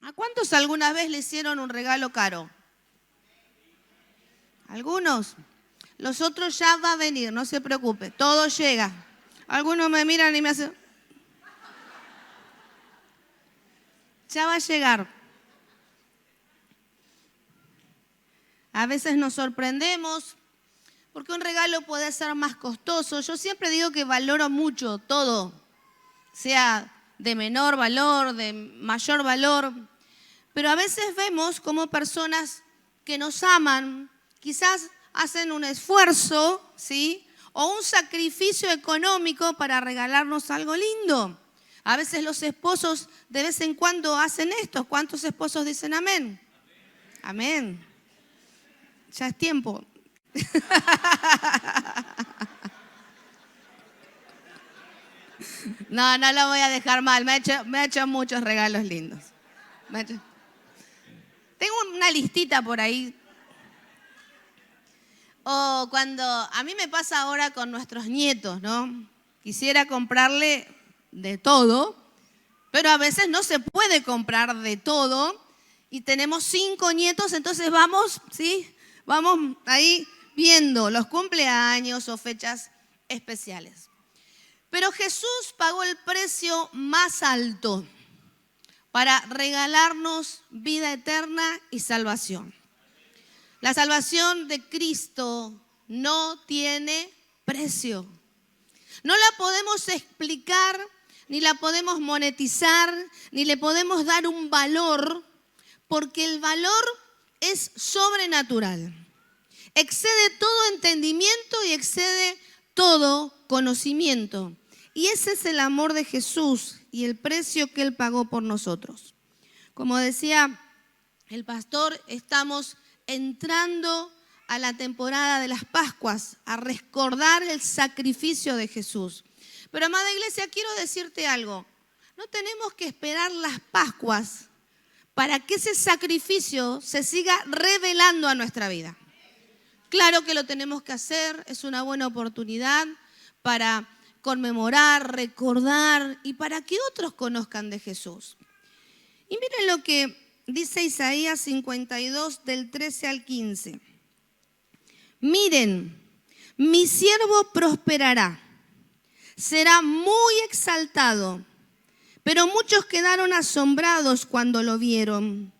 ¿A cuántos alguna vez le hicieron un regalo caro? Algunos. Los otros ya va a venir, no se preocupe, todo llega. Algunos me miran y me hacen... Ya va a llegar. A veces nos sorprendemos porque un regalo puede ser más costoso. Yo siempre digo que valoro mucho todo, sea de menor valor, de mayor valor. Pero a veces vemos como personas que nos aman, quizás hacen un esfuerzo, ¿sí? O un sacrificio económico para regalarnos algo lindo. A veces los esposos de vez en cuando hacen esto. ¿Cuántos esposos dicen amén? Amén. Ya es tiempo. No, no lo voy a dejar mal. Me ha hecho muchos regalos lindos. Tengo una listita por ahí. O cuando a mí me pasa ahora con nuestros nietos, ¿no? Quisiera comprarle de todo, pero a veces no se puede comprar de todo. Y tenemos 5 nietos, entonces vamos, ¿sí? Vamos ahí viendo los cumpleaños o fechas especiales. Pero Jesús pagó el precio más alto para regalarnos vida eterna y salvación. La salvación de Cristo no tiene precio. No la podemos explicar, ni la podemos monetizar, ni le podemos dar un valor, porque el valor es sobrenatural. Excede todo entendimiento y excede todo conocimiento. Y ese es el amor de Jesús y el precio que Él pagó por nosotros. Como decía el pastor, estamos entrando a la temporada de las Pascuas, a recordar el sacrificio de Jesús. Pero, amada iglesia, quiero decirte algo. No tenemos que esperar las Pascuas para que ese sacrificio se siga revelando a nuestra vida. Claro que lo tenemos que hacer, es una buena oportunidad para conmemorar, recordar y para que otros conozcan de Jesús. Y miren lo que dice Isaías 52 del 13 al 15. Miren, mi siervo prosperará, será muy exaltado, pero muchos quedaron asombrados cuando lo vieron.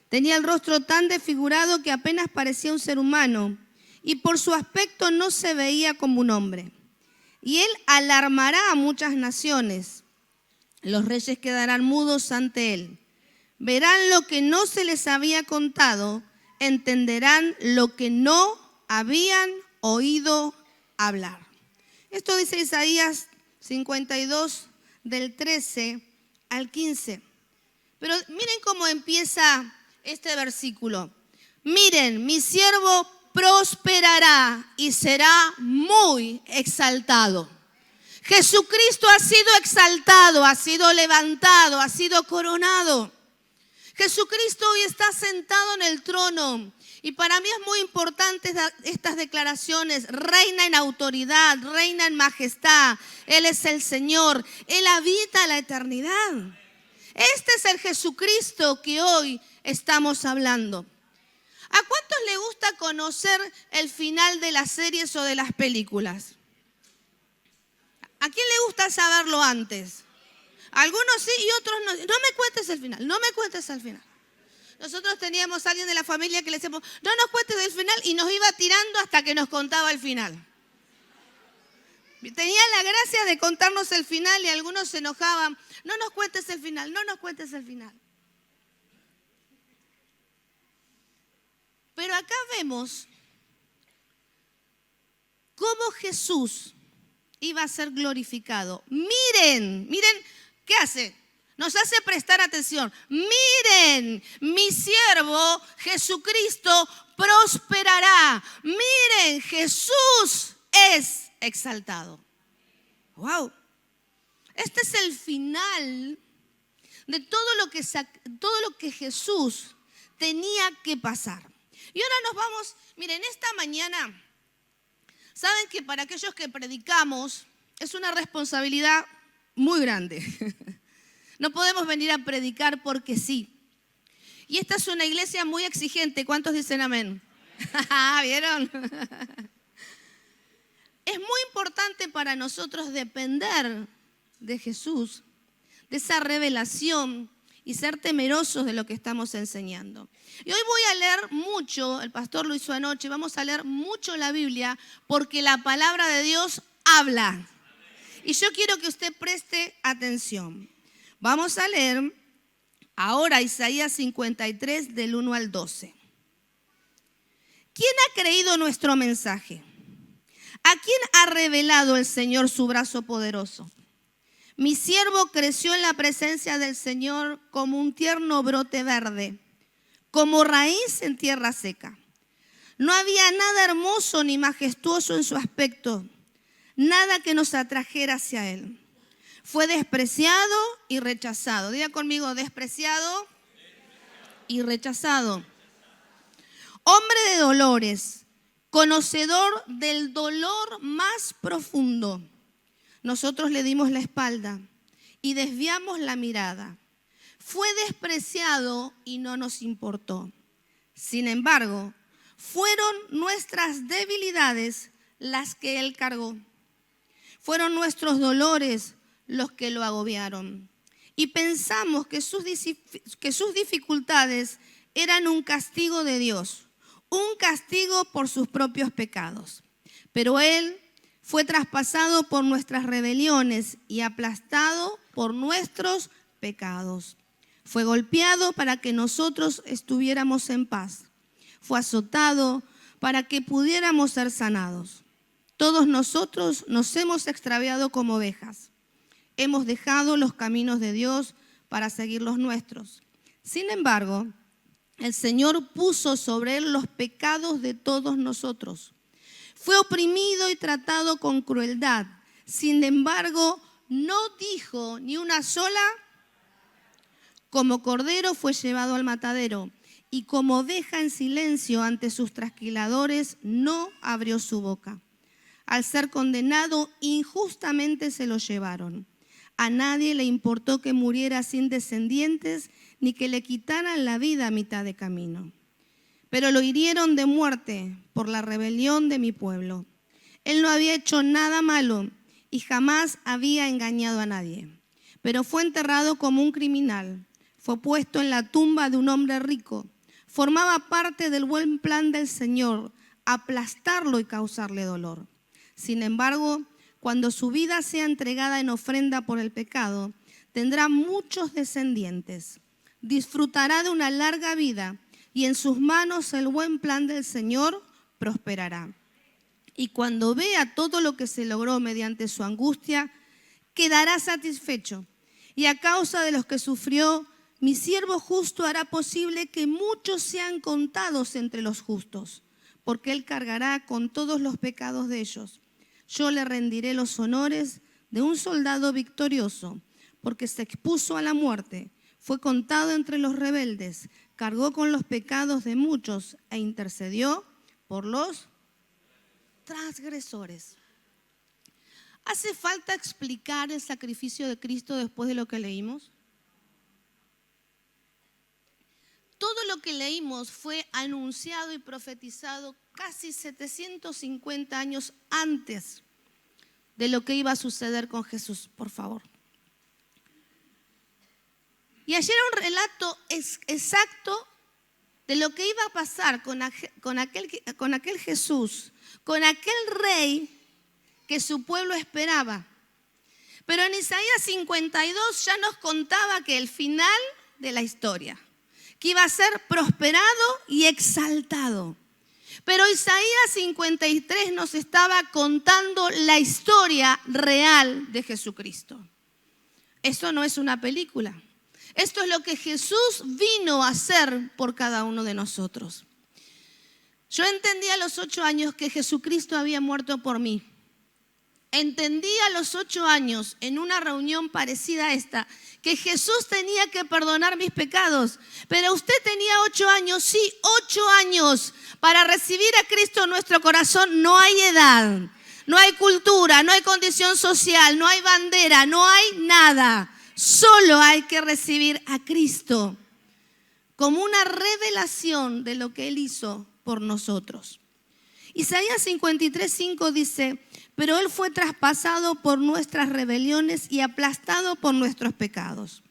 Tenía el rostro tan desfigurado que apenas parecía un ser humano y por su aspecto no se veía como un hombre. Y él alarmará a muchas naciones. Los reyes quedarán mudos ante él. Verán lo que no se les había contado, entenderán lo que no habían oído hablar. Esto dice Isaías 52 del 13 al 15. Pero miren cómo empieza este versículo. Miren, mi siervo prosperará y será muy exaltado. Jesucristo ha sido exaltado, ha sido levantado, ha sido coronado. Jesucristo hoy está sentado en el trono. Y para mí es muy importante estas declaraciones. Reina en autoridad, reina en majestad. Él es el Señor. Él habita la eternidad. Este es el Jesucristo que hoy estamos hablando. ¿A cuántos le gusta conocer el final de las series o de las películas? ¿A quién le gusta saberlo antes? Algunos sí y otros no. No me cuentes el final, no me cuentes el final. Nosotros teníamos a alguien de la familia que le decíamos, no nos cuentes el final, y nos iba tirando hasta que nos contaba el final. Tenía la gracia de contarnos el final y algunos se enojaban. No nos cuentes el final, no nos cuentes el final. Pero acá vemos cómo Jesús iba a ser glorificado. Miren, ¿qué hace? Nos hace prestar atención. Miren, mi siervo Jesucristo prosperará. Miren, Jesús es exaltado. Wow. Este es el final de todo lo que Jesús tenía que pasar. Y ahora nos vamos, miren, esta mañana, saben que para aquellos que predicamos es una responsabilidad muy grande. No podemos venir a predicar porque sí. Y esta es una iglesia muy exigente. ¿Cuántos dicen amén? ¿Vieron? Es muy importante para nosotros depender de Jesús, de esa revelación y ser temerosos de lo que estamos enseñando. Y hoy voy a leer mucho, el pastor lo hizo anoche, vamos a leer mucho la Biblia porque la palabra de Dios habla. Y yo quiero que usted preste atención. Vamos a leer ahora Isaías 53 del 1 al 12. ¿Quién ha creído nuestro mensaje? ¿A quién ha revelado el Señor su brazo poderoso? Mi siervo creció en la presencia del Señor como un tierno brote verde, como raíz en tierra seca. No había nada hermoso ni majestuoso en su aspecto, nada que nos atrajera hacia él. Fue despreciado y rechazado. Diga conmigo, despreciado y rechazado. Hombre de dolores, conocedor del dolor más profundo. Nosotros le dimos la espalda y desviamos la mirada. Fue despreciado y no nos importó. Sin embargo, fueron nuestras debilidades las que él cargó. Fueron nuestros dolores los que lo agobiaron. Y pensamos que sus dificultades eran un castigo de Dios, un castigo por sus propios pecados. Pero él fue traspasado por nuestras rebeliones y aplastado por nuestros pecados. Fue golpeado para que nosotros estuviéramos en paz. Fue azotado para que pudiéramos ser sanados. Todos nosotros nos hemos extraviado como ovejas. Hemos dejado los caminos de Dios para seguir los nuestros. Sin embargo, el Señor puso sobre él los pecados de todos nosotros. Fue oprimido y tratado con crueldad. Sin embargo, no dijo ni una sola. Como cordero fue llevado al matadero, y como oveja en silencio ante sus trasquiladores, no abrió su boca. Al ser condenado, injustamente se lo llevaron. A nadie le importó que muriera sin descendientes, ni que le quitaran la vida a mitad de camino. Pero lo hirieron de muerte por la rebelión de mi pueblo. Él no había hecho nada malo y jamás había engañado a nadie. Pero fue enterrado como un criminal. Fue puesto en la tumba de un hombre rico. Formaba parte del buen plan del Señor, aplastarlo y causarle dolor. Sin embargo, cuando su vida sea entregada en ofrenda por el pecado, tendrá muchos descendientes. Disfrutará de una larga vida y en sus manos el buen plan del Señor prosperará. Y cuando vea todo lo que se logró mediante su angustia, quedará satisfecho. Y a causa de los que sufrió, mi siervo justo hará posible que muchos sean contados entre los justos, porque él cargará con todos los pecados de ellos. Yo le rendiré los honores de un soldado victorioso, porque se expuso a la muerte, fue contado entre los rebeldes, cargó con los pecados de muchos e intercedió por los transgresores. ¿Hace falta explicar el sacrificio de Cristo después de lo que leímos? Todo lo que leímos fue anunciado y profetizado casi 750 años antes de lo que iba a suceder con Jesús, por favor. Y allí era un relato exacto de lo que iba a pasar con aquel Jesús, con aquel rey que su pueblo esperaba. Pero en Isaías 52 ya nos contaba que el final de la historia, que iba a ser prosperado y exaltado. Pero Isaías 53 nos estaba contando la historia real de Jesucristo. Esto no es una película. Esto es lo que Jesús vino a hacer por cada uno de nosotros. Yo entendí a los 8 años que Jesucristo había muerto por mí. Entendí a los 8 años en una reunión parecida a esta que Jesús tenía que perdonar mis pecados. Pero usted tenía 8 años, sí, 8 años. Para recibir a Cristo en nuestro corazón no hay edad, no hay cultura, no hay condición social, no hay bandera, no hay nada. Solo hay que recibir a Cristo. como una revelación de lo que Él hizo por nosotros. Isaías 53:5 dice: pero Él fue traspasado por nuestras rebeliones y aplastado por nuestros pecados.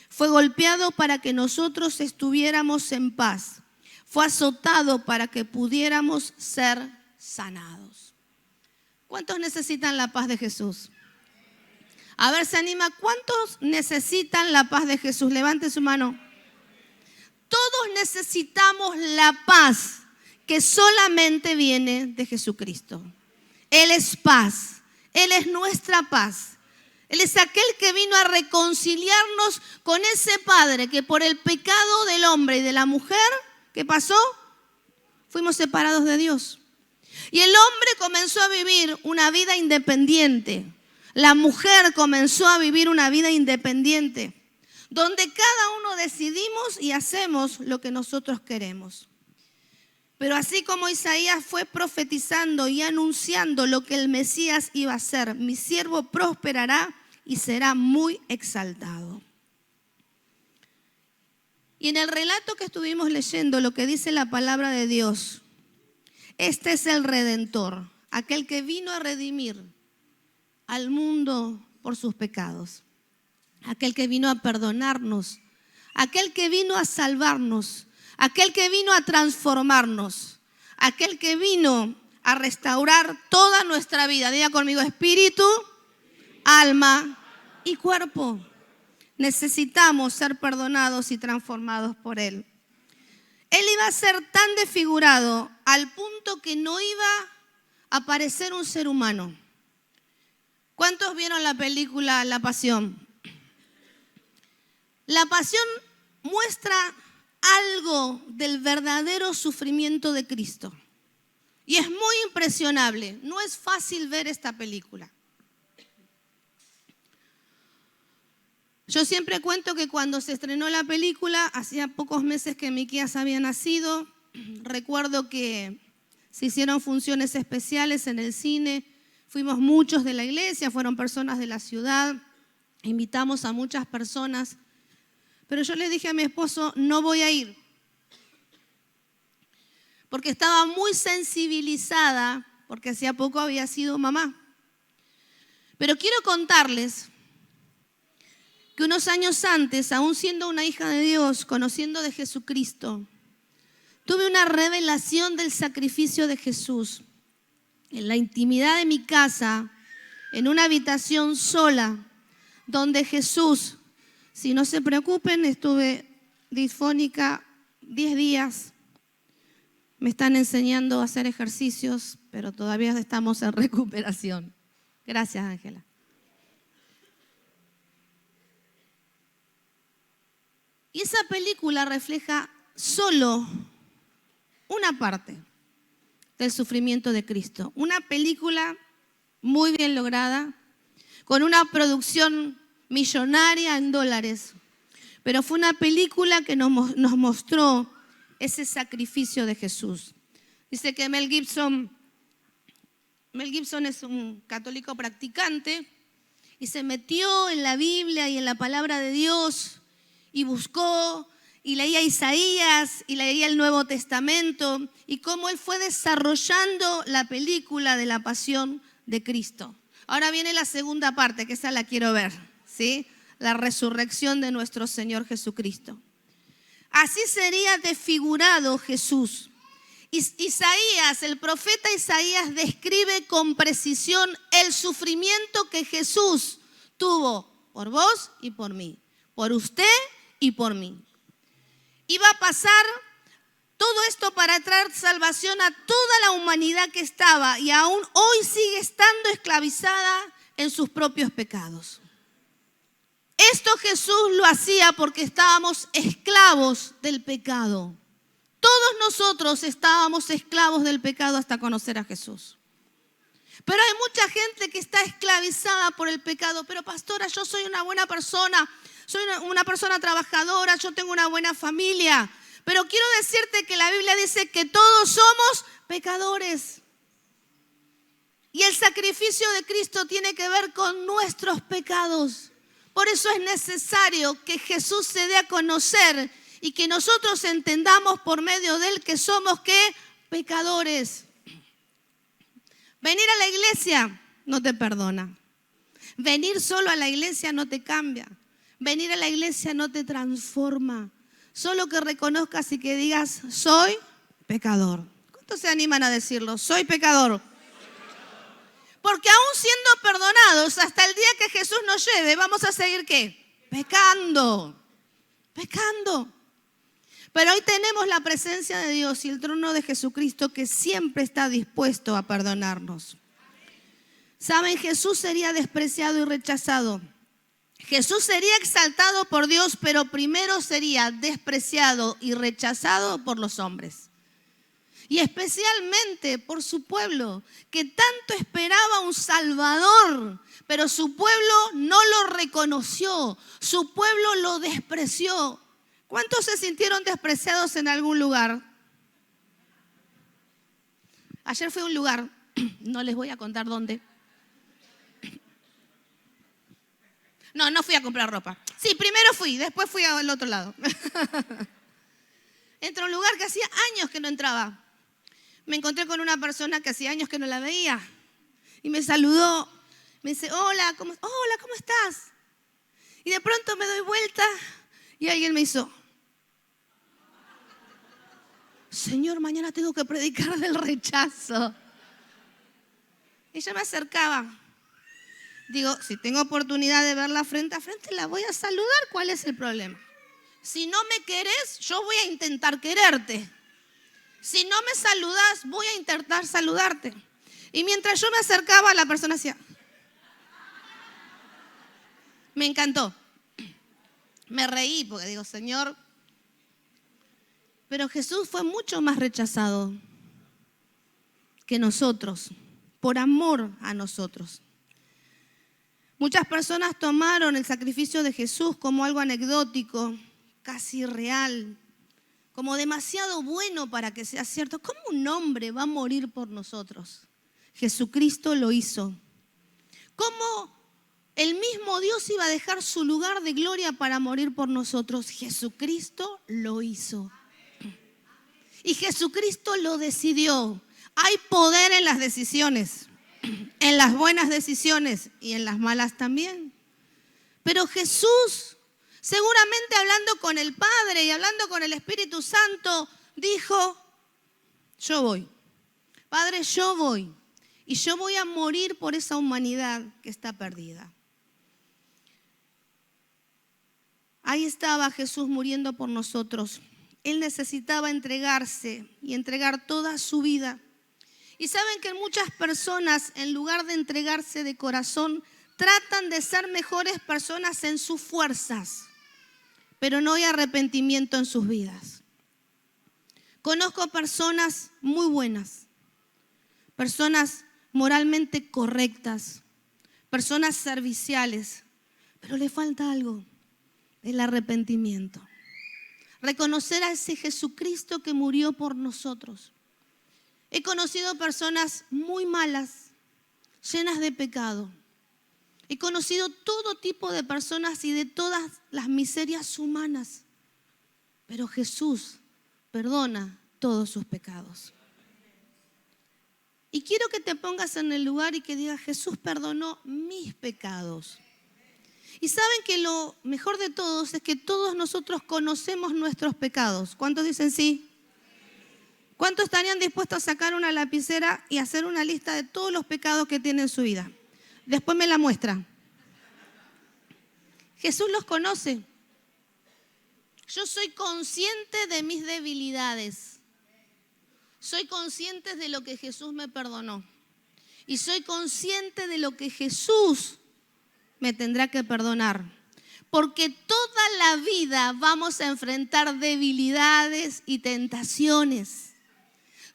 Fue golpeado para que nosotros estuviéramos en paz. Fue azotado para que pudiéramos ser sanados. ¿Cuántos necesitan la paz de Jesús? A ver, se anima. ¿Cuántos necesitan la paz de Jesús? Levante su mano. Todos necesitamos la paz que solamente viene de Jesucristo. Él es paz. Él es nuestra paz. Él es aquel que vino a reconciliarnos con ese Padre que por el pecado del hombre y de la mujer, ¿qué pasó? Fuimos separados de Dios. Y el hombre comenzó a vivir una vida independiente. La mujer comenzó a vivir una vida independiente, donde cada uno decidimos y hacemos lo que nosotros queremos. Pero así como Isaías fue profetizando y anunciando lo que el Mesías iba a hacer, mi siervo prosperará y será muy exaltado. Y en el relato que estuvimos leyendo, lo que dice la palabra de Dios, este es el Redentor, aquel que vino a redimir al mundo por sus pecados, aquel que vino a perdonarnos, aquel que vino a salvarnos, aquel que vino a transformarnos, aquel que vino a restaurar toda nuestra vida. Diga conmigo: espíritu, alma y cuerpo. Necesitamos ser perdonados y transformados por Él. Él iba a ser tan desfigurado al punto que no iba a parecer un ser humano. ¿Cuántos vieron la película La Pasión? La Pasión muestra algo del verdadero sufrimiento de Cristo. Y es muy impresionable. No es fácil ver esta película. Yo siempre cuento que cuando se estrenó la película, hacía pocos meses que Miquías había nacido. Recuerdo que se hicieron funciones especiales en el cine. Fuimos muchos de la iglesia, fueron personas de la ciudad. Invitamos a muchas personas. Pero yo le dije a mi esposo: no voy a ir. Porque estaba muy sensibilizada, porque hacía poco había sido mamá. Pero quiero contarles que unos años antes, aún siendo una hija de Dios, conociendo de Jesucristo, tuve una revelación del sacrificio de Jesús. En la intimidad de mi casa, en una habitación sola, donde Jesús, si no se preocupen, estuve disfónica 10 días. Me están enseñando a hacer ejercicios, pero todavía estamos en recuperación. Gracias, Ángela. Y esa película refleja solo una parte del sufrimiento de Cristo. Una película muy bien lograda, con una producción millonaria en dólares. Pero fue una película que nos mostró ese sacrificio de Jesús. Dice que Mel Gibson es un católico practicante y se metió en la Biblia y en la palabra de Dios y buscó y leía Isaías y leía el Nuevo Testamento y cómo él fue desarrollando la película de la pasión de Cristo. Ahora viene la segunda parte, que esa la quiero ver, ¿sí? La resurrección de nuestro Señor Jesucristo. Así sería desfigurado Jesús. Isaías, el profeta Isaías, describe con precisión el sufrimiento que Jesús tuvo por vos y por mí, por usted y por mí. Iba a pasar todo esto para traer salvación a toda la humanidad que estaba y aún hoy sigue estando esclavizada en sus propios pecados. Esto Jesús lo hacía porque estábamos esclavos del pecado. Todos nosotros estábamos esclavos del pecado hasta conocer a Jesús. Pero hay mucha gente que está esclavizada por el pecado. Pero pastora, yo soy una buena persona, soy una persona trabajadora, yo tengo una buena familia. Pero quiero decirte que la Biblia dice que todos somos pecadores. Y el sacrificio de Cristo tiene que ver con nuestros pecados. Por eso es necesario que Jesús se dé a conocer y que nosotros entendamos por medio de él que somos ¿qué? Pecadores. Venir a la iglesia no te perdona. Venir solo a la iglesia no te cambia. Venir a la iglesia no te transforma. Solo que reconozcas y que digas, soy pecador. ¿Cuántos se animan a decirlo? Soy pecador. Porque aún siendo perdonados, hasta el día que Jesús nos lleve, vamos a seguir ¿qué? Pecando. Pecando. Pero hoy tenemos la presencia de Dios y el trono de Jesucristo que siempre está dispuesto a perdonarnos. Saben, Jesús sería despreciado y rechazado. Jesús sería exaltado por Dios, pero primero sería despreciado y rechazado por los hombres. Y especialmente por su pueblo, que tanto esperaba un Salvador, pero su pueblo no lo reconoció, su pueblo lo despreció. ¿Cuántos se sintieron despreciados en algún lugar? Ayer fui a un lugar, no les voy a contar dónde. No fui a comprar ropa. Sí, primero fui, después fui al otro lado. Entré a un lugar que hacía años que no entraba. Me encontré con una persona que hacía años que no la veía. Y me saludó. Me dice, hola, ¿cómo estás? Y de pronto me doy vuelta y alguien me hizo, Señor, mañana tengo que predicar del rechazo. Ella me acercaba. Digo, si tengo oportunidad de verla frente a frente, la voy a saludar. ¿Cuál es el problema? Si no me querés, yo voy a intentar quererte. Si no me saludas, voy a intentar saludarte. Y mientras yo me acercaba, la persona hacía. Me encantó. Me reí porque digo, Señor. Pero Jesús fue mucho más rechazado que nosotros, por amor a nosotros. Muchas personas tomaron el sacrificio de Jesús como algo anecdótico, casi irreal, como demasiado bueno para que sea cierto. ¿Cómo un hombre va a morir por nosotros? Jesucristo lo hizo. ¿Cómo el mismo Dios iba a dejar su lugar de gloria para morir por nosotros? Jesucristo lo hizo. Y Jesucristo lo decidió. Hay poder en las decisiones, en las buenas decisiones y en las malas también. Pero Jesús, seguramente hablando con el Padre y hablando con el Espíritu Santo, dijo, yo voy. Padre, yo voy. Y yo voy a morir por esa humanidad que está perdida. Ahí estaba Jesús muriendo por nosotros. Él necesitaba entregarse y entregar toda su vida. Y saben que muchas personas, en lugar de entregarse de corazón, tratan de ser mejores personas en sus fuerzas, pero no hay arrepentimiento en sus vidas. Conozco personas muy buenas, personas moralmente correctas, personas serviciales, pero le falta algo, el arrepentimiento. Reconocer a ese Jesucristo que murió por nosotros. He conocido personas muy malas, llenas de pecado. He conocido todo tipo de personas y de todas las miserias humanas. Pero Jesús perdona todos sus pecados. Y quiero que te pongas en el lugar y que digas, Jesús perdonó mis pecados. Y saben que lo mejor de todos es que todos nosotros conocemos nuestros pecados. ¿Cuántos dicen sí? ¿Cuántos estarían dispuestos a sacar una lapicera y hacer una lista de todos los pecados que tiene en su vida? Después me la muestra. Jesús los conoce. Yo soy consciente de mis debilidades. Soy consciente de lo que Jesús me perdonó. Y soy consciente de lo que Jesús me tendrá que perdonar. Porque toda la vida vamos a enfrentar debilidades y tentaciones.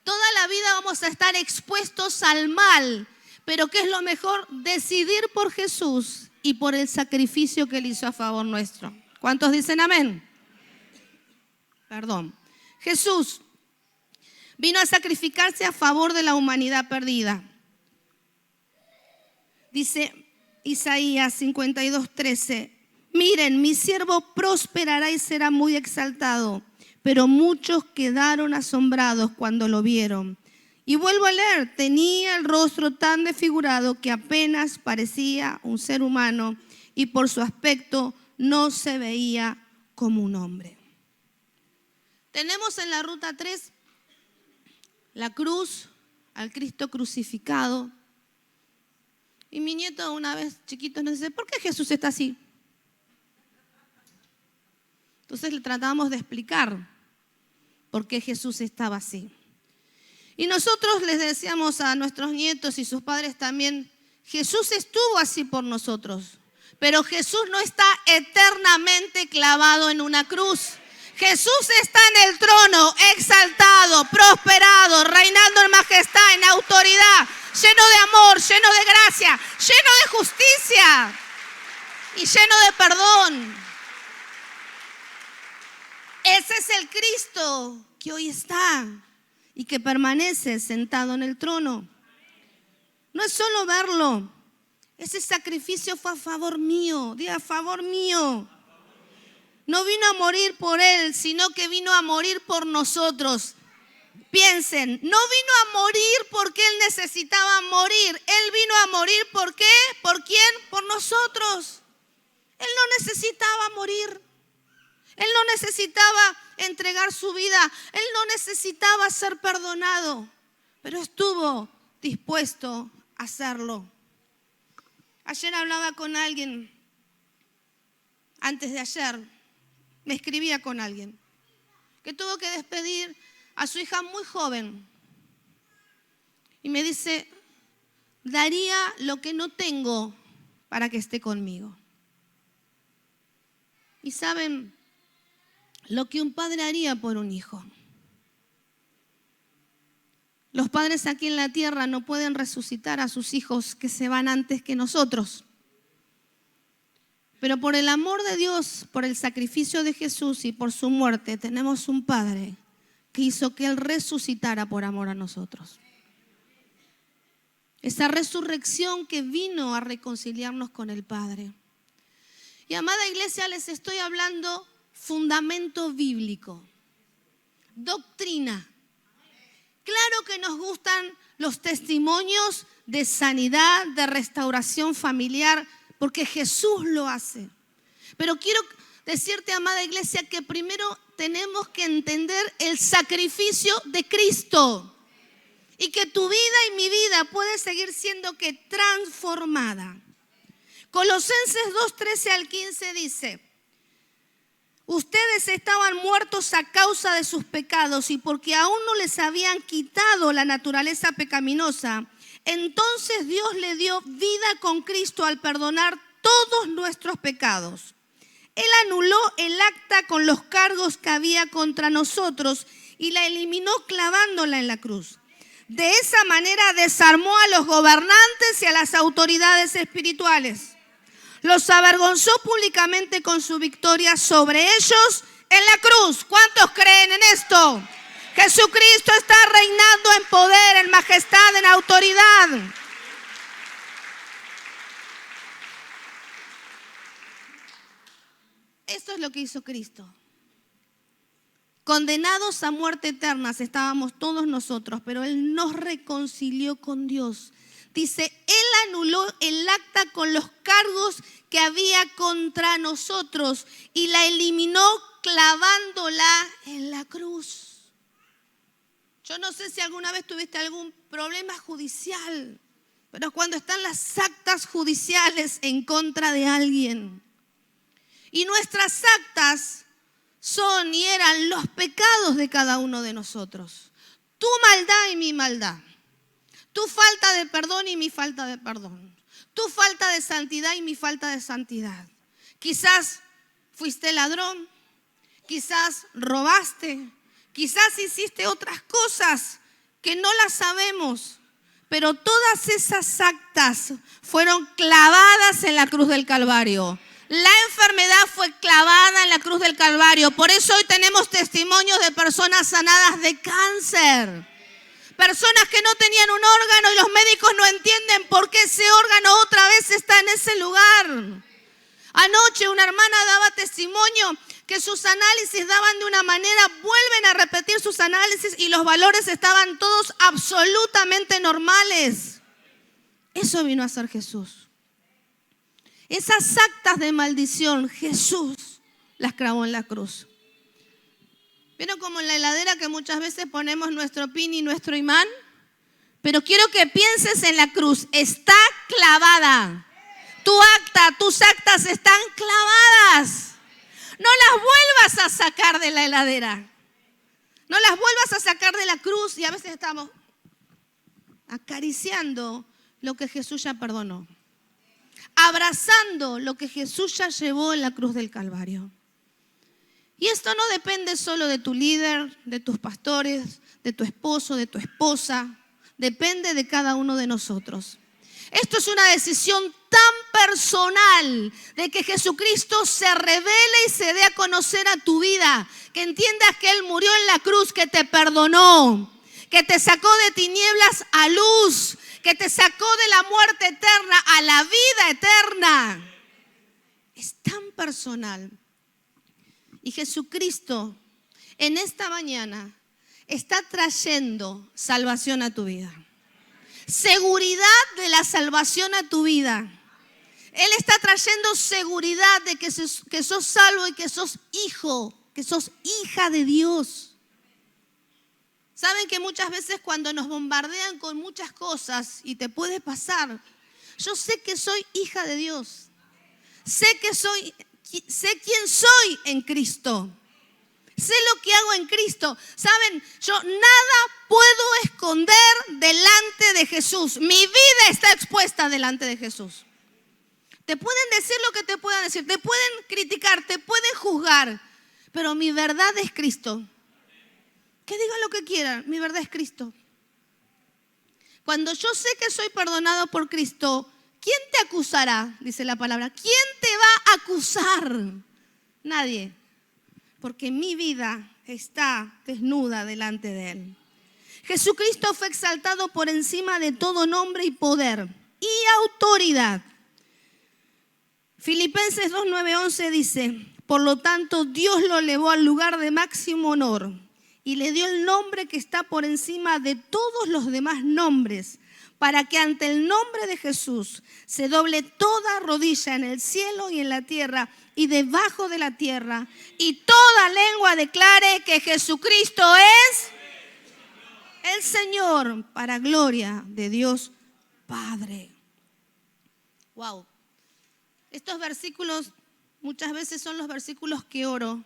Toda la vida vamos a estar expuestos al mal. Pero ¿qué es lo mejor? Decidir por Jesús y por el sacrificio que Él hizo a favor nuestro. ¿Cuántos dicen amén? Perdón. Jesús vino a sacrificarse a favor de la humanidad perdida. Dice Isaías 52:13, Miren, mi siervo prosperará y será muy exaltado. Pero muchos quedaron asombrados cuando lo vieron. Y vuelvo a leer, tenía el rostro tan desfigurado que apenas parecía un ser humano y por su aspecto no se veía como un hombre. Tenemos en la ruta 3 la cruz, al Cristo crucificado. Y mi nieto una vez chiquito nos dice, ¿por qué Jesús está así? Entonces le tratamos de explicar por qué Jesús estaba así. Y nosotros les decíamos a nuestros nietos y sus padres también, Jesús estuvo así por nosotros, pero Jesús no está eternamente clavado en una cruz. Jesús está en el trono, exaltado, prosperado, reinando en majestad, en autoridad, lleno de amor, lleno de gracia, lleno de justicia y lleno de perdón. Ese es el Cristo que hoy está y que permanece sentado en el trono. No es solo verlo, ese sacrificio fue a favor mío, diga a favor mío. No vino a morir por él, sino que vino a morir por nosotros. Piensen, no vino a morir porque él necesitaba morir. Él vino a morir ¿por qué? ¿Por quién? Por nosotros. Él no necesitaba morir. Él no necesitaba entregar su vida. Él no necesitaba ser perdonado. Pero estuvo dispuesto a hacerlo. Ayer hablaba con alguien. Antes de ayer me escribía con alguien que tuvo que despedir a su hija muy joven. Y me dice, daría lo que no tengo para que esté conmigo. Y saben lo que un padre haría por un hijo. Los padres aquí en la tierra no pueden resucitar a sus hijos que se van antes que nosotros. Pero por el amor de Dios, por el sacrificio de Jesús y por su muerte, tenemos un Padre que hizo que Él resucitara por amor a nosotros. Esa resurrección que vino a reconciliarnos con el Padre. Y amada iglesia, les estoy hablando fundamento bíblico, doctrina. Claro que nos gustan los testimonios de sanidad, de restauración familiar, porque Jesús lo hace. Pero quiero decirte, amada iglesia, que primero tenemos que entender el sacrificio de Cristo. Y que tu vida y mi vida puede seguir siendo que transformada. Colosenses 2:13 al 15 dice, ustedes estaban muertos a causa de sus pecados y porque aún no les habían quitado la naturaleza pecaminosa, entonces Dios le dio vida con Cristo al perdonar todos nuestros pecados. Él anuló el acta con los cargos que había contra nosotros y la eliminó clavándola en la cruz. De esa manera desarmó a los gobernantes y a las autoridades espirituales. Los avergonzó públicamente con su victoria sobre ellos en la cruz. ¿Cuántos creen en esto? Jesucristo está reinando en poder, en majestad, en autoridad. Esto es lo que hizo Cristo. Condenados a muerte eterna estábamos todos nosotros, pero Él nos reconcilió con Dios. Dice, Él anuló el acta con los cargos que había contra nosotros y la eliminó clavándola en la cruz. Yo no sé si alguna vez tuviste algún problema judicial, pero cuando están las actas judiciales en contra de alguien y nuestras actas son y eran los pecados de cada uno de nosotros, tu maldad y mi maldad, tu falta de perdón y mi falta de perdón, tu falta de santidad y mi falta de santidad. Quizás fuiste ladrón, quizás robaste, quizás hiciste otras cosas que no las sabemos, pero todas esas actas fueron clavadas en la cruz del Calvario. La enfermedad fue clavada en la cruz del Calvario. Por eso hoy tenemos testimonios de personas sanadas de cáncer. Personas que no tenían un órgano y los médicos no entienden por qué ese órgano otra vez está en ese lugar. Anoche una hermana daba testimonio que sus análisis daban de una manera, vuelven a repetir sus análisis y los valores estaban todos absolutamente normales. Eso vino a hacer Jesús. Esas actas de maldición, Jesús las clavó en la cruz. ¿Vieron como en la heladera que muchas veces ponemos nuestro pin y nuestro imán? Pero quiero que pienses en la cruz. Está clavada. Tus actas están clavadas. No las vuelvas a sacar de la heladera. No las vuelvas a sacar de la cruz. Y a veces estamos acariciando lo que Jesús ya perdonó. Abrazando lo que Jesús ya llevó en la cruz del Calvario. Y esto no depende solo de tu líder, de tus pastores, de tu esposo, de tu esposa. Depende de cada uno de nosotros. Esto es una decisión tan personal de que Jesucristo se revele y se dé a conocer a tu vida. Que entiendas que Él murió en la cruz, que te perdonó, que te sacó de tinieblas a luz, que te sacó de la muerte eterna a la vida eterna. Es tan personal. Y Jesucristo en esta mañana está trayendo salvación a tu vida. Seguridad de la salvación a tu vida. Él está trayendo seguridad de que sos salvo y que sos hijo, que sos hija de Dios. Saben que muchas veces cuando nos bombardean con muchas cosas, y te puede pasar, yo sé que soy hija de Dios. Sé quién soy en Cristo. Sé lo que hago en Cristo. Saben, yo nada puedo esconder delante de Jesús. Mi vida está expuesta delante de Jesús. Te pueden decir lo que te puedan decir, te pueden criticar, te pueden juzgar, pero mi verdad es Cristo. Que digan lo que quieran, mi verdad es Cristo. Cuando yo sé que soy perdonado por Cristo, ¿quién te acusará? Dice la palabra. ¿Quién te va a acusar? Nadie. Porque mi vida está desnuda delante de Él. Jesucristo fue exaltado por encima de todo nombre y poder y autoridad. Filipenses 2, 9, 11 dice: por lo tanto, Dios lo elevó al lugar de máximo honor y le dio el nombre que está por encima de todos los demás nombres, para que ante el nombre de Jesús se doble toda rodilla en el cielo y en la tierra y debajo de la tierra, y toda lengua declare que Jesucristo es el Señor, para gloria de Dios Padre. Wow. Estos versículos muchas veces son los versículos que oro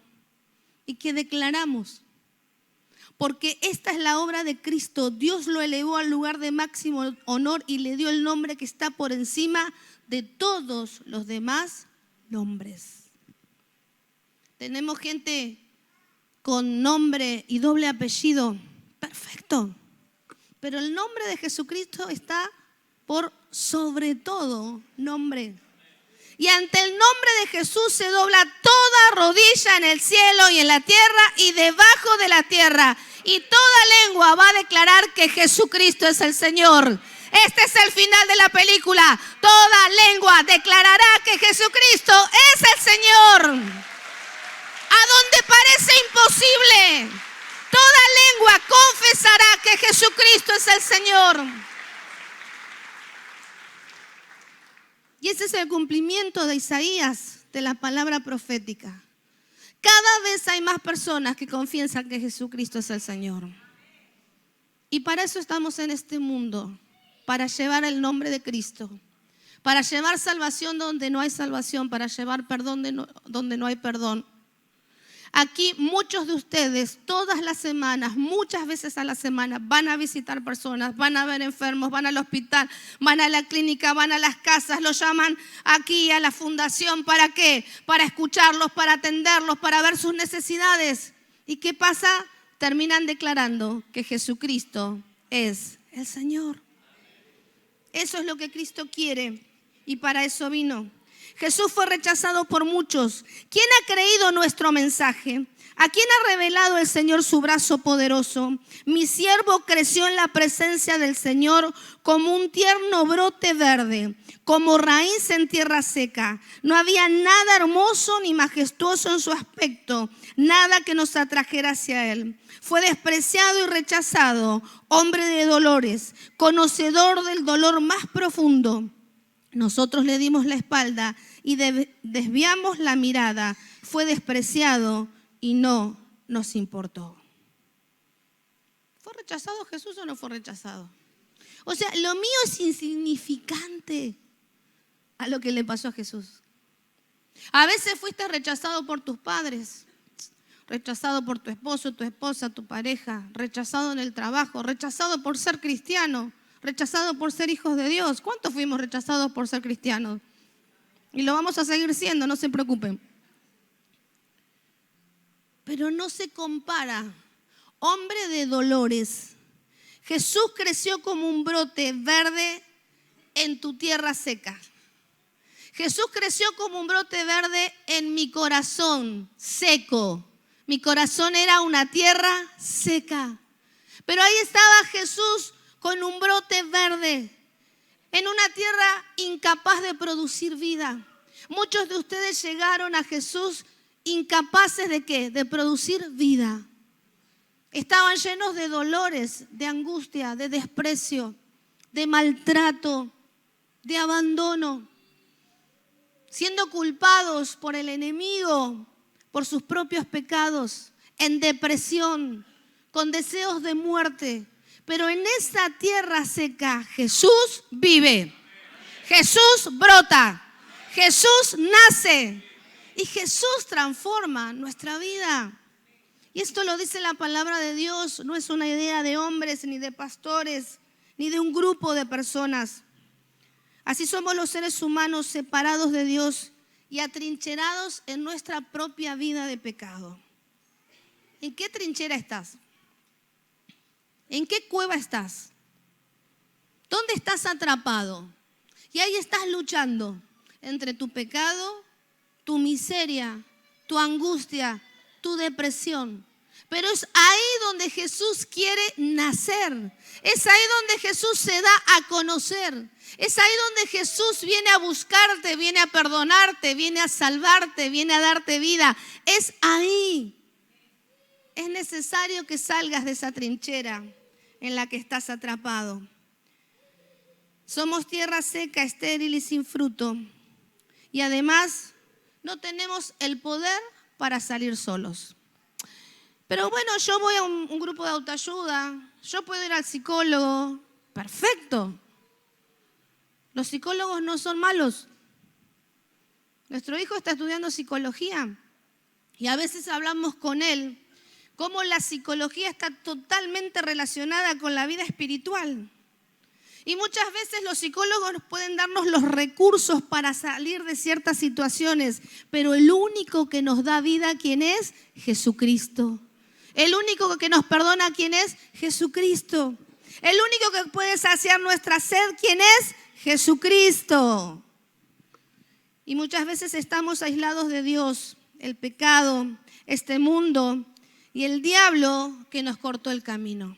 y que declaramos. Porque esta es la obra de Cristo. Dios lo elevó al lugar de máximo honor y le dio el nombre que está por encima de todos los demás nombres. Tenemos gente con nombre y doble apellido. Perfecto. Pero el nombre de Jesucristo está por sobre todo nombre. Y ante el nombre de Jesús se dobla toda rodilla en el cielo y en la tierra y debajo de la tierra. Y toda lengua va a declarar que Jesucristo es el Señor. Este es el final de la película. Toda lengua declarará que Jesucristo es el Señor. A donde parece imposible, toda lengua confesará que Jesucristo es el Señor. Y ese es el cumplimiento de Isaías, de la palabra profética. Cada vez hay más personas que confiesan que Jesucristo es el Señor. Y para eso estamos en este mundo, para llevar el nombre de Cristo, para llevar salvación donde no hay salvación, para llevar perdón donde no hay perdón. Aquí muchos de ustedes todas las semanas, muchas veces a la semana, van a visitar personas, van a ver enfermos, van al hospital, van a la clínica, van a las casas, los llaman aquí a la fundación. ¿Para qué? Para escucharlos, para atenderlos, para ver sus necesidades. ¿Y qué pasa? Terminan declarando que Jesucristo es el Señor. Eso es lo que Cristo quiere y para eso vino. Jesús fue rechazado por muchos. ¿Quién ha creído nuestro mensaje? ¿A quién ha revelado el Señor su brazo poderoso? Mi siervo creció en la presencia del Señor como un tierno brote verde, como raíz en tierra seca. No había nada hermoso ni majestuoso en su aspecto, nada que nos atrajera hacia él. Fue despreciado y rechazado, hombre de dolores, conocedor del dolor más profundo. Nosotros le dimos la espalda y desviamos la mirada. Fue despreciado y no nos importó. ¿Fue rechazado Jesús o no fue rechazado? O sea, lo mío es insignificante a lo que le pasó a Jesús. A veces fuiste rechazado por tus padres, rechazado por tu esposo, tu esposa, tu pareja, rechazado en el trabajo, rechazado por ser cristiano, rechazado por ser hijos de Dios. ¿Cuántos fuimos rechazados por ser cristianos? Y lo vamos a seguir siendo, no se preocupen. Pero no se compara. Hombre de dolores. Jesús creció como un brote verde en tu tierra seca. Jesús creció como un brote verde en mi corazón seco. Mi corazón era una tierra seca. Pero ahí estaba Jesús con un brote verde en una tierra incapaz de producir vida. Muchos de ustedes llegaron a Jesús incapaces ¿de qué? De producir vida. Estaban llenos de dolores, de angustia, de desprecio, de maltrato, de abandono, siendo culpados por el enemigo, por sus propios pecados, en depresión, con deseos de muerte. Pero en esa tierra seca Jesús vive, Jesús brota, Jesús nace. Y Jesús transforma nuestra vida. Y esto lo dice la palabra de Dios. No es una idea de hombres, ni de pastores, ni de un grupo de personas. Así somos los seres humanos separados de Dios y atrincherados en nuestra propia vida de pecado. ¿En qué trinchera estás? ¿En qué cueva estás? ¿Dónde estás atrapado? Y ahí estás luchando entre tu pecado, tu miseria, tu angustia, tu depresión. Pero es ahí donde Jesús quiere nacer. Es ahí donde Jesús se da a conocer. Es ahí donde Jesús viene a buscarte, viene a perdonarte, viene a salvarte, viene a darte vida. Es ahí. Es necesario que salgas de esa trinchera en la que estás atrapado. Somos tierra seca, estéril y sin fruto. Y además no tenemos el poder para salir solos. Pero bueno, yo voy a un grupo de autoayuda, yo puedo ir al psicólogo. Perfecto. Los psicólogos no son malos. Nuestro hijo está estudiando psicología y a veces hablamos con él cómo la psicología está totalmente relacionada con la vida espiritual. Y muchas veces los psicólogos pueden darnos los recursos para salir de ciertas situaciones, pero el único que nos da vida, ¿quién es? Jesucristo. El único que nos perdona, ¿quién es? Jesucristo. El único que puede saciar nuestra sed, ¿quién es? Jesucristo. Y muchas veces estamos aislados de Dios, el pecado, este mundo y el diablo que nos cortó el camino.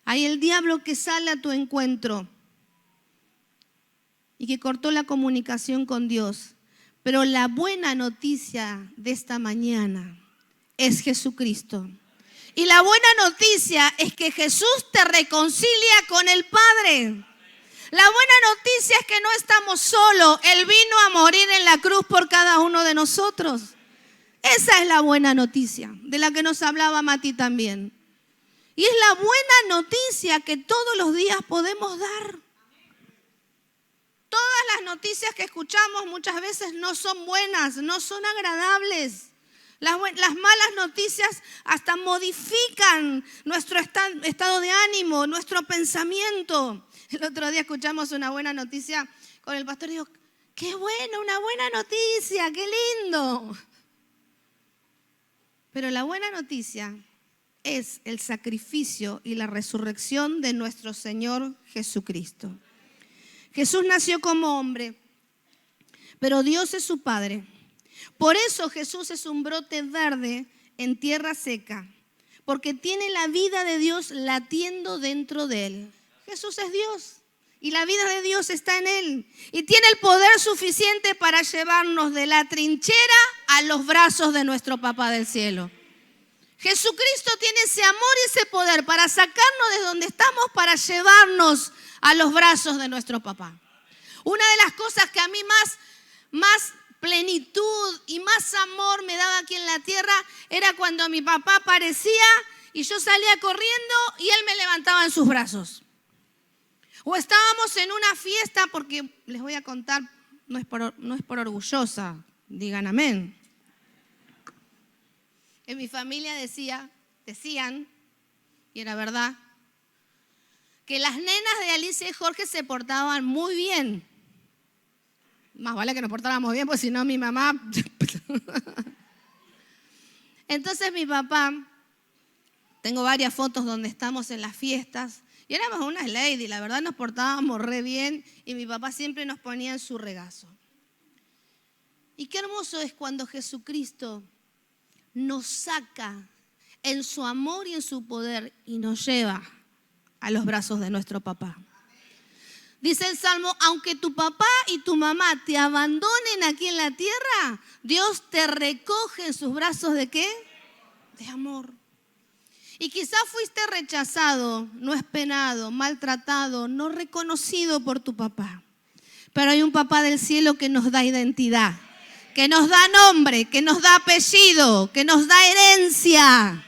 Hay el diablo que sale a tu encuentro y que cortó la comunicación con Dios. Pero la buena noticia de esta mañana es Jesucristo. Y la buena noticia es que Jesús te reconcilia con el Padre. La buena noticia es que no estamos solos. Él vino a morir en la cruz por cada uno de nosotros. Esa es la buena noticia de la que nos hablaba Mati también. Y es la buena noticia que todos los días podemos dar. Todas las noticias que escuchamos muchas veces no son buenas, no son agradables. Las malas noticias hasta modifican nuestro estado de ánimo, nuestro pensamiento. El otro día escuchamos una buena noticia con el pastor y dijo, qué bueno, una buena noticia, qué lindo. Pero la buena noticia es el sacrificio y la resurrección de nuestro Señor Jesucristo. Jesús nació como hombre, pero Dios es su Padre. Por eso Jesús es un brote verde en tierra seca, porque tiene la vida de Dios latiendo dentro de él. Jesús es Dios y la vida de Dios está en él. Y tiene el poder suficiente para llevarnos de la trinchera a los brazos de nuestro Papá del cielo. Jesucristo tiene ese amor y ese poder para sacarnos de donde estamos, para llevarnos a los brazos de nuestro Papá. Una de las cosas que a mí más plenitud y más amor me daba aquí en la tierra era cuando mi papá aparecía y yo salía corriendo y él me levantaba en sus brazos. O estábamos en una fiesta, porque les voy a contar, no es por orgullosa, digan amén. En mi familia decían, y era verdad, que las nenas de Alicia y Jorge se portaban muy bien. Más vale que nos portáramos bien, porque si no mi mamá... Entonces mi papá, tengo varias fotos donde estamos en las fiestas, y éramos unas lady, la verdad nos portábamos re bien, y mi papá siempre nos ponía en su regazo. Y qué hermoso es cuando Jesucristo nos saca en su amor y en su poder y nos lleva a los brazos de nuestro papá. Dice el Salmo, aunque tu papá y tu mamá te abandonen aquí en la tierra, Dios te recoge en sus brazos ¿de qué? De amor. Y quizás fuiste rechazado, no esperado, maltratado, no reconocido por tu papá. Pero hay un papá del cielo que nos da identidad, que nos da nombre, que nos da apellido, que nos da herencia,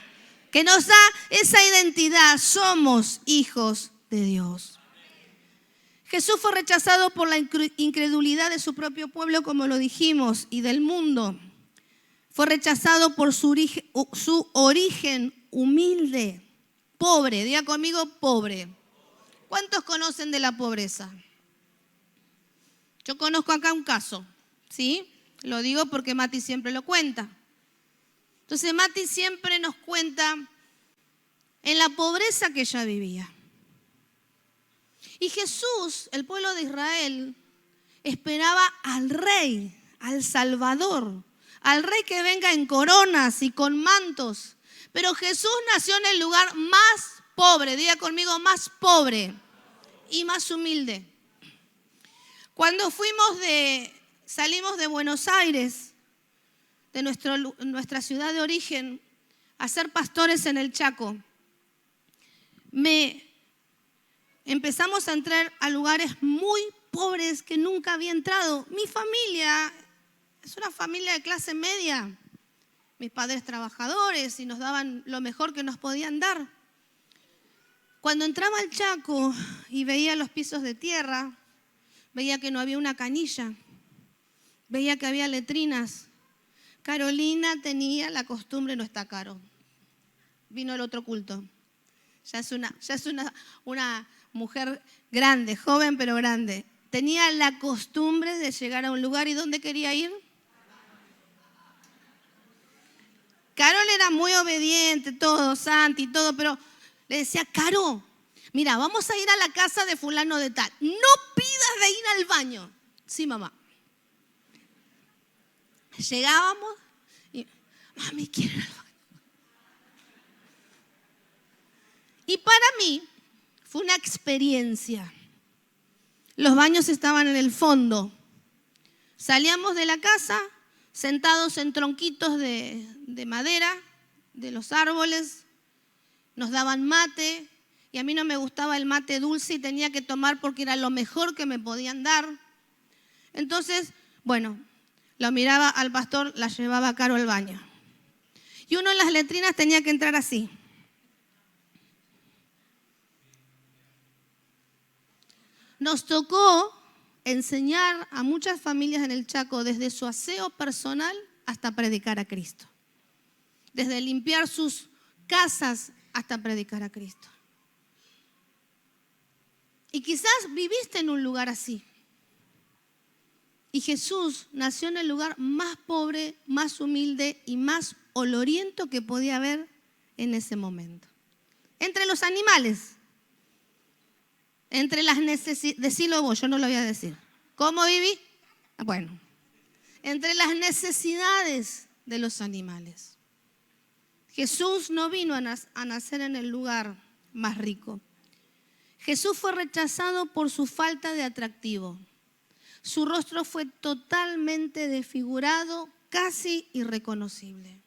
que nos da esa identidad. Somos hijos de Dios. Jesús fue rechazado por la incredulidad de su propio pueblo, como lo dijimos, y del mundo. Fue rechazado por su origen humilde, pobre. Diga conmigo, pobre. ¿Cuántos conocen de la pobreza? Yo conozco acá un caso, ¿sí? Lo digo porque Mati siempre lo cuenta. Entonces Mati siempre nos cuenta en la pobreza que ella vivía. Y Jesús, el pueblo de Israel, esperaba al rey, al Salvador, al rey que venga en coronas y con mantos. Pero Jesús nació en el lugar más pobre, diga conmigo, más pobre y más humilde. Cuando salimos de Buenos Aires, de nuestra ciudad de origen, a ser pastores en el Chaco, empezamos a entrar a lugares muy pobres que nunca había entrado. Mi familia es una familia de clase media. Mis padres trabajadores y nos daban lo mejor que nos podían dar. Cuando entraba al Chaco y veía los pisos de tierra, veía que no había una canilla, veía que había letrinas. Carolina tenía la costumbre, no está Caro, vino el otro culto. Ya es una mujer grande, joven pero grande. Tenía la costumbre de llegar a un lugar y ¿dónde quería ir? Carol era muy obediente, todo, Santi, todo, pero le decía, Caro, mira, vamos a ir a la casa de fulano de tal. No pidas de ir al baño. Sí, mamá. Llegábamos y, mami, quiero ir al baño. Y para mí fue una experiencia. Los baños estaban en el fondo. Salíamos de la casa sentados en tronquitos de madera, de los árboles. Nos daban mate y a mí no me gustaba el mate dulce y tenía que tomar porque era lo mejor que me podían dar. Entonces, bueno, lo miraba al pastor, la llevaba a Caro al baño. Y uno en las letrinas tenía que entrar así. Nos tocó enseñar a muchas familias en el Chaco desde su aseo personal hasta predicar a Cristo. Desde limpiar sus casas hasta predicar a Cristo. Y quizás viviste en un lugar así. Y Jesús nació en el lugar más pobre, más humilde y más oloriento que podía haber en ese momento. Entre los animales. Entre las necesidades, decilo vos, yo no lo voy a decir. ¿Cómo viví? Bueno, entre las necesidades de los animales. Jesús no vino a nacer en el lugar más rico. Jesús fue rechazado por su falta de atractivo. Su rostro fue totalmente desfigurado, casi irreconocible.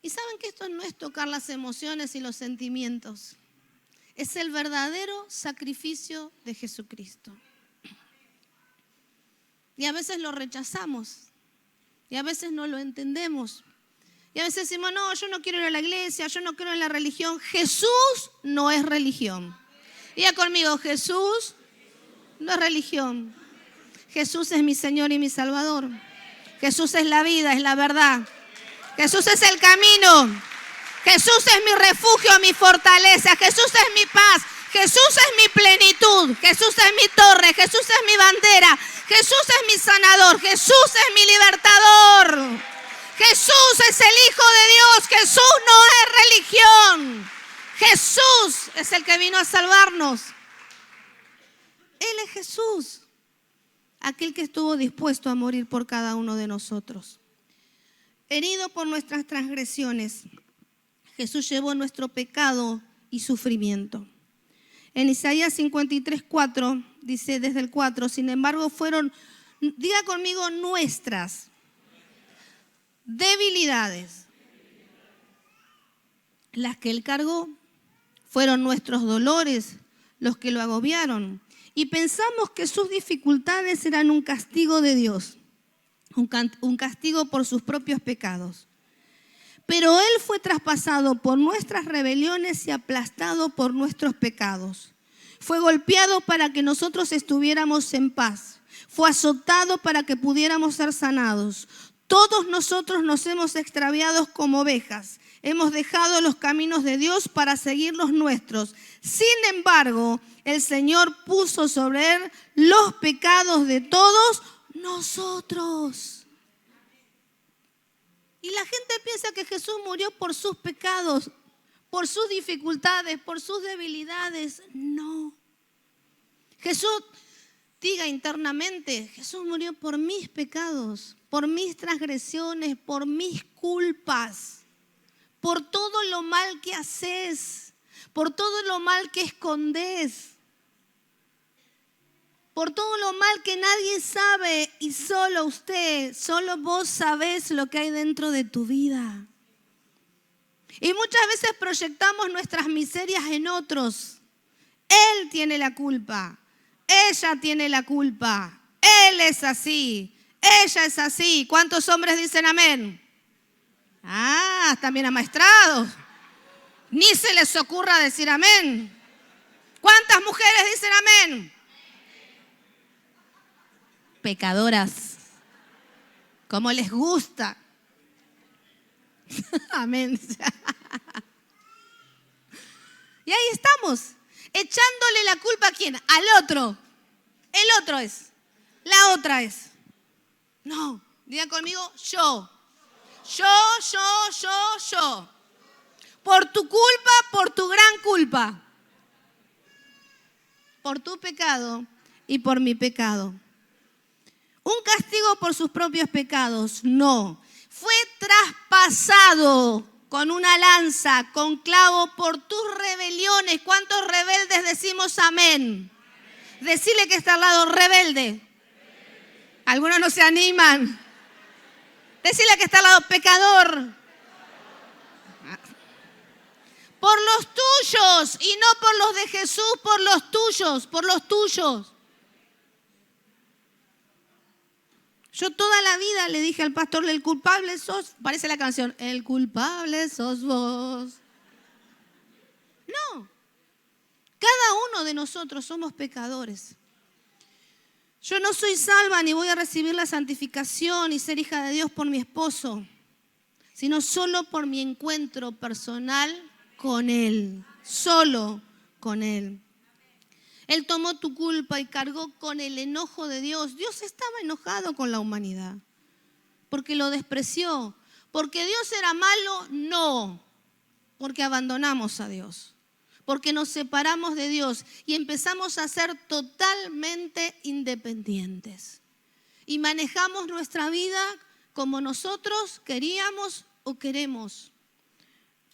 Y saben que esto no es tocar las emociones y los sentimientos. Es el verdadero sacrificio de Jesucristo. Y a veces lo rechazamos. Y a veces no lo entendemos. Y a veces decimos, no, yo no quiero ir a la iglesia, yo no creo en la religión. Jesús no es religión. Diga conmigo, Jesús no es religión. Jesús es mi Señor y mi Salvador. Jesús es la vida, es la verdad. Jesús es el camino. Jesús es mi refugio, mi fortaleza. Jesús es mi paz. Jesús es mi plenitud. Jesús es mi torre. Jesús es mi bandera. Jesús es mi sanador. Jesús es mi libertador. Jesús es el Hijo de Dios. Jesús no es religión. Jesús es el que vino a salvarnos. Él es Jesús, aquel que estuvo dispuesto a morir por cada uno de nosotros. Herido por nuestras transgresiones, Jesús llevó nuestro pecado y sufrimiento. En Isaías 53:4 dice desde el 4, sin embargo fueron, diga conmigo, nuestras debilidades las que Él cargó, fueron nuestros dolores los que lo agobiaron. Y pensamos que sus dificultades eran un castigo de Dios, un castigo por sus propios pecados. Pero Él fue traspasado por nuestras rebeliones y aplastado por nuestros pecados. Fue golpeado para que nosotros estuviéramos en paz. Fue azotado para que pudiéramos ser sanados. Todos nosotros nos hemos extraviado como ovejas. Hemos dejado los caminos de Dios para seguir los nuestros. Sin embargo, el Señor puso sobre Él los pecados de todos nosotros. Y la gente piensa que Jesús murió por sus pecados, por sus dificultades, por sus debilidades. No. Jesús, diga internamente, Jesús murió por mis pecados, por mis transgresiones, por mis culpas, por todo lo mal que haces, por todo lo mal que escondes, por todo lo mal que nadie sabe y solo usted, solo vos sabés lo que hay dentro de tu vida. Y muchas veces proyectamos nuestras miserias en otros. Él tiene la culpa, ella tiene la culpa, él es así, ella es así. ¿Cuántos hombres dicen amén? Ah, están bien amaestrados. Ni se les ocurra decir amén. ¿Cuántas mujeres dicen amén? Pecadoras. Como les gusta. Amén. Y ahí estamos, echándole la culpa ¿a quién? Al otro. El otro es. La otra es. No, digan conmigo, yo. Yo. Por tu culpa, por tu gran culpa. Por tu pecado y por mi pecado. Un castigo por sus propios pecados, no. Fue traspasado con una lanza, con clavo por tus rebeliones. ¿Cuántos rebeldes decimos amén? Decirle que está al lado, rebelde. Algunos no se animan. Decirle que está al lado, pecador. Por los tuyos y no por los de Jesús, por los tuyos, por los tuyos. Yo toda la vida le dije al pastor, el culpable sos, parece la canción, el culpable sos vos. No, cada uno de nosotros somos pecadores. Yo no soy salva ni voy a recibir la santificación y ser hija de Dios por mi esposo, sino solo por mi encuentro personal con Él, solo con Él. Él tomó tu culpa y cargó con el enojo de Dios. Dios estaba enojado con la humanidad porque lo despreció. ¿Porque Dios era malo? No, porque abandonamos a Dios. porque nos separamos de Dios y empezamos a ser totalmente independientes. Y manejamos nuestra vida como nosotros queríamos o queremos.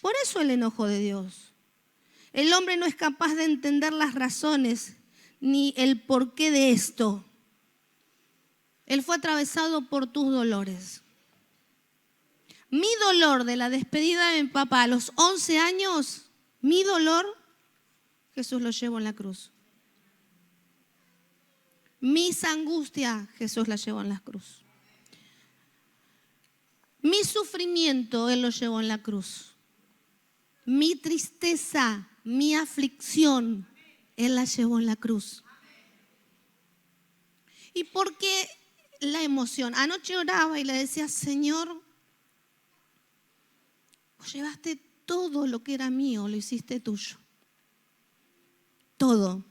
Por eso el enojo de Dios. El hombre no es capaz de entender las razones ni el porqué de esto. Él fue atravesado por tus dolores. Mi dolor de la despedida de mi papá a los 11 años, mi dolor, Jesús lo llevó en la cruz. Mis angustias, Jesús las llevó en la cruz. Mi sufrimiento, Él lo llevó en la cruz. Mi tristeza, mi aflicción, Él la llevó en la cruz. ¿Y por qué la emoción? Anoche oraba y le decía, Señor, vos llevaste todo lo que era mío, lo hiciste tuyo. Todo.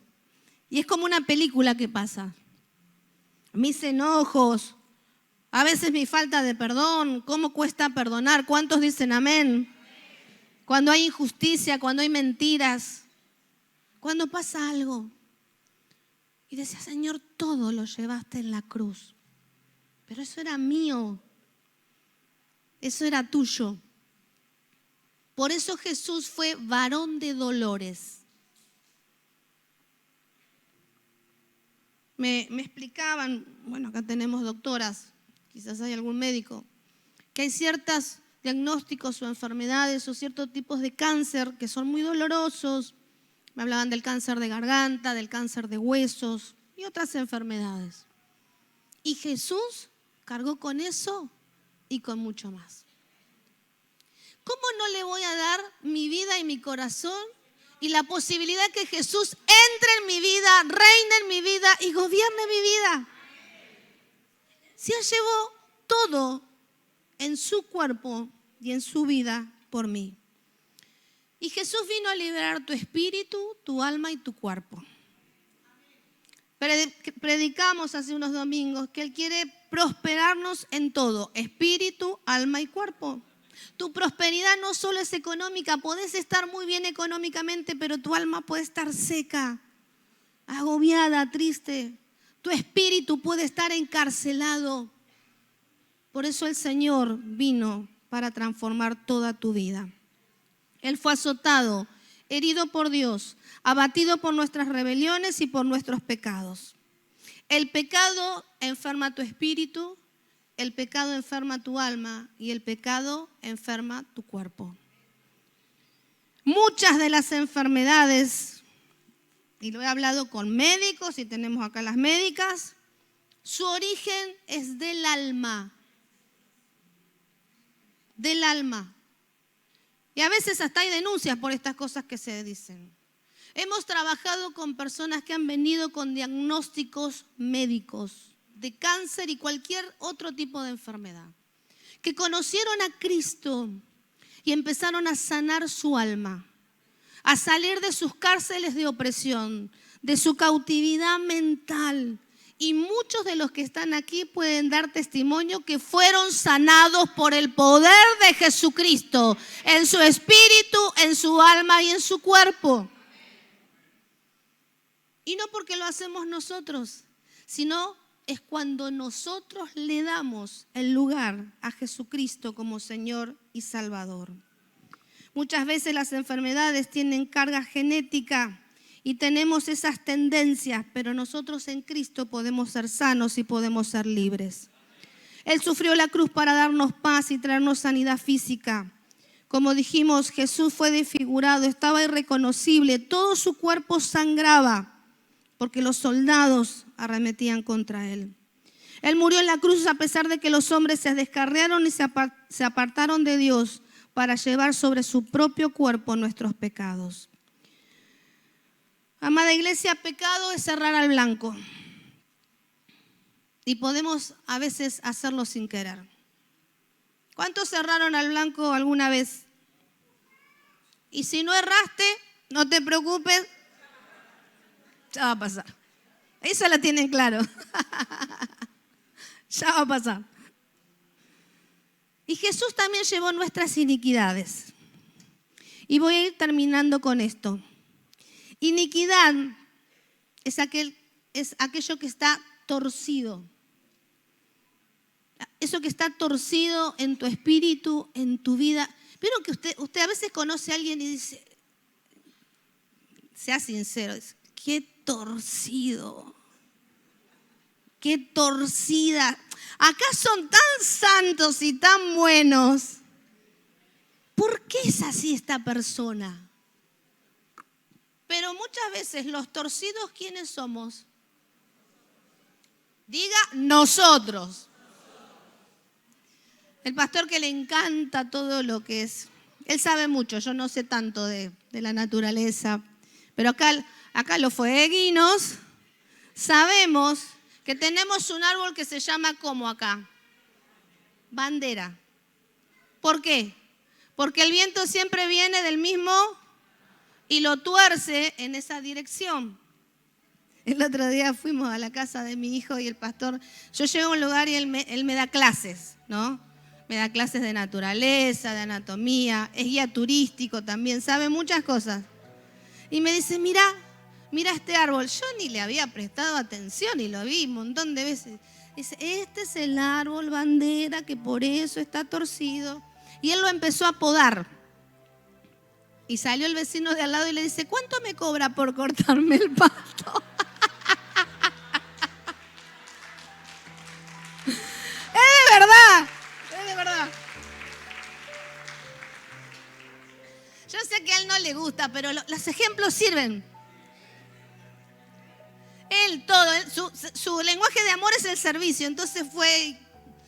Y es como una película que pasa. Mis enojos, a veces mi falta de perdón, cómo cuesta perdonar, ¿cuántos dicen amén? Cuando hay injusticia, cuando hay mentiras, cuando pasa algo. Y decía, Señor, todo lo llevaste en la cruz. Pero eso era mío. Eso era tuyo. Por eso Jesús fue varón de dolores. Me explicaban, bueno, acá tenemos doctoras, quizás hay algún médico, que hay ciertos diagnósticos o enfermedades o ciertos tipos de cáncer que son muy dolorosos. Me hablaban del cáncer de garganta, del cáncer de huesos y otras enfermedades. Y Jesús cargó con eso y con mucho más. ¿Cómo no le voy a dar mi vida y mi corazón y la posibilidad que Jesús entre en mi vida, reine en mi vida y gobierne mi vida? Si Él llevó todo en su cuerpo y en su vida por mí. Y Jesús vino a liberar tu espíritu, tu alma y tu cuerpo. Predicamos hace unos domingos que Él quiere prosperarnos en todo, espíritu, alma y cuerpo. Tu prosperidad no solo es económica, podés estar muy bien económicamente, pero tu alma puede estar seca, agobiada, triste. Tu espíritu puede estar encarcelado. Por eso el Señor vino para transformar toda tu vida. Él fue azotado, herido por Dios, abatido por nuestras rebeliones y por nuestros pecados. El pecado enferma tu espíritu, el pecado enferma tu alma y el pecado enferma tu cuerpo. Muchas de las enfermedades, y lo he hablado con médicos y tenemos acá las médicas, su origen es del alma. Del alma. Y a veces hasta hay denuncias por estas cosas que se dicen. Hemos trabajado con personas que han venido con diagnósticos médicos de cáncer y cualquier otro tipo de enfermedad, que conocieron a Cristo y empezaron a sanar su alma, a salir de sus cárceles de opresión, de su cautividad mental. Y muchos de los que están aquí pueden dar testimonio que fueron sanados por el poder de Jesucristo, en su espíritu, en su alma y en su cuerpo. Y no porque lo hacemos nosotros, sino es cuando nosotros le damos el lugar a Jesucristo como Señor y Salvador. Muchas veces las enfermedades tienen carga genética y tenemos esas tendencias, pero nosotros en Cristo podemos ser sanos y podemos ser libres. Él sufrió la cruz para darnos paz y traernos sanidad física. Como dijimos, Jesús fue desfigurado, estaba irreconocible, todo su cuerpo sangraba porque los soldados arremetían contra Él. Él murió en la cruz a pesar de que los hombres se descarriaron y se apartaron de Dios para llevar sobre su propio cuerpo nuestros pecados. Amada iglesia, pecado es cerrar al blanco. Y podemos a veces hacerlo sin querer. ¿Cuántos cerraron al blanco alguna vez? Y si no erraste, no te preocupes, ya va a pasar. Eso la tienen claro. Ya va a pasar. Y Jesús también llevó nuestras iniquidades. Y voy a ir terminando con esto. Iniquidad es aquello que está torcido. Eso que está torcido en tu espíritu, en tu vida. Vieron que usted a veces conoce a alguien y dice, sea sincero, dice, qué torcido, qué torcida. Acá son tan santos y tan buenos. ¿Por qué es así esta persona? Pero muchas veces los torcidos, ¿quiénes somos? Diga, nosotros. El pastor que le encanta todo lo que es. Él sabe mucho, yo no sé tanto de la naturaleza. Pero acá los fueguinos sabemos que tenemos un árbol que se llama ¿cómo acá? Bandera. ¿Por qué? Porque el viento siempre viene del mismo y lo tuerce en esa dirección. El otro día fuimos a la casa de mi hijo y el pastor, yo llego a un lugar y él me da clases, ¿no? Me da clases de naturaleza, de anatomía, es guía turístico también, sabe muchas cosas. Y me dice, mira este árbol. Yo ni le había prestado atención y lo vi un montón de veces. Dice, este es el árbol bandera que por eso está torcido. Y él lo empezó a podar. Y salió el vecino de al lado y le dice, ¿cuánto me cobra por cortarme el pasto? Es de verdad. Yo sé que a él no le gusta, pero los ejemplos sirven. Su lenguaje de amor es el servicio. Entonces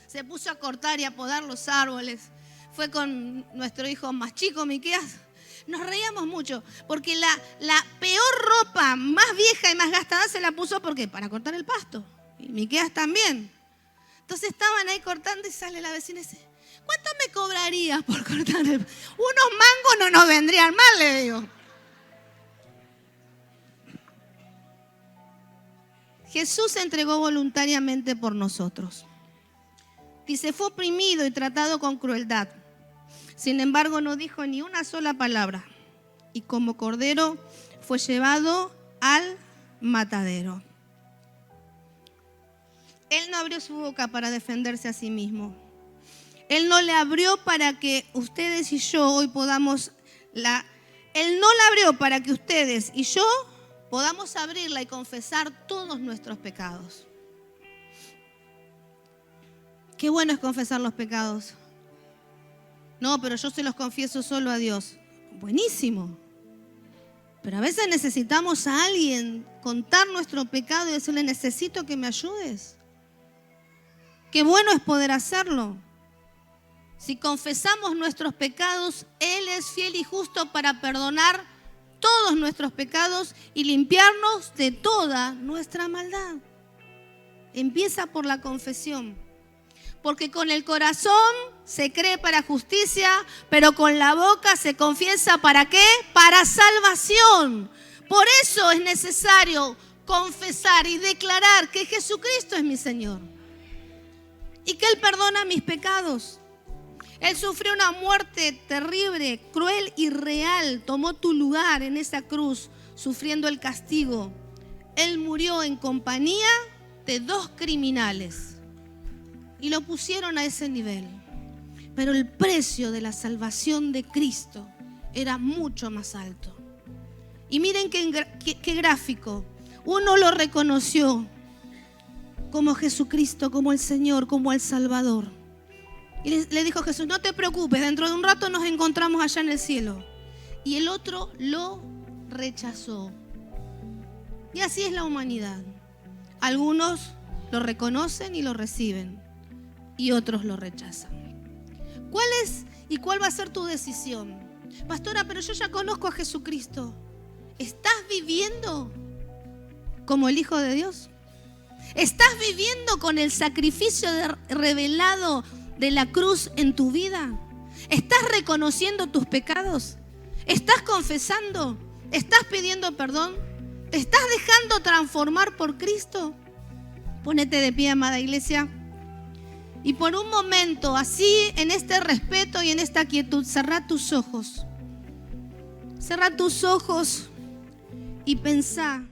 se puso a cortar y a podar los árboles. Fue con nuestro hijo más chico, Miqueas. Nos reíamos mucho, porque la peor ropa, más vieja y más gastada, se la puso, ¿por qué? Para cortar el pasto. Y Miqueas también. Entonces estaban ahí cortando y sale la vecina y dice, ¿cuánto me cobrarías por cortar el pasto? Unos mangos no nos vendrían mal, le digo. Jesús se entregó voluntariamente por nosotros. Dice, fue oprimido y tratado con crueldad. Sin embargo, no dijo ni una sola palabra. Y como cordero fue llevado al matadero. Él no abrió su boca para defenderse a sí mismo. Él no le abrió para que ustedes y yo hoy podamos... Él no la abrió para que ustedes y yo podamos abrirla y confesar todos nuestros pecados. Qué bueno es confesar los pecados. No, pero yo se los confieso solo a Dios. Buenísimo. Pero a veces necesitamos a alguien contar nuestro pecado y decirle, necesito que me ayudes. Qué bueno es poder hacerlo. Si confesamos nuestros pecados, Él es fiel y justo para perdonar todos nuestros pecados y limpiarnos de toda nuestra maldad. Empieza por la confesión. Porque con el corazón se cree para justicia, pero con la boca se confiesa ¿para qué? Para salvación. Por eso es necesario confesar y declarar que Jesucristo es mi Señor. Y que Él perdona mis pecados. Él sufrió una muerte terrible, cruel y real. Tomó tu lugar en esa cruz, sufriendo el castigo. Él murió en compañía de 2 criminales. Y lo pusieron a ese nivel. Pero el precio de la salvación de Cristo era mucho más alto. Y miren qué gráfico. Uno lo reconoció como Jesucristo, como el Señor, como el Salvador. Y le dijo Jesús, no te preocupes, dentro de un rato nos encontramos allá en el cielo. Y el otro lo rechazó. Y así es la humanidad. Algunos lo reconocen y lo reciben. Y otros lo rechazan. ¿Cuál va a ser tu decisión? Pastora, pero yo ya conozco a Jesucristo. ¿Estás viviendo como el Hijo de Dios? ¿Estás viviendo con el sacrificio revelado de la cruz en tu vida? ¿Estás reconociendo tus pecados? ¿Estás confesando? ¿Estás pidiendo perdón? ¿Te estás dejando transformar por Cristo? Ponete de pie, amada iglesia. Y por un momento, así, en este respeto y en esta quietud, cerrá tus ojos. Cerrá tus ojos y pensá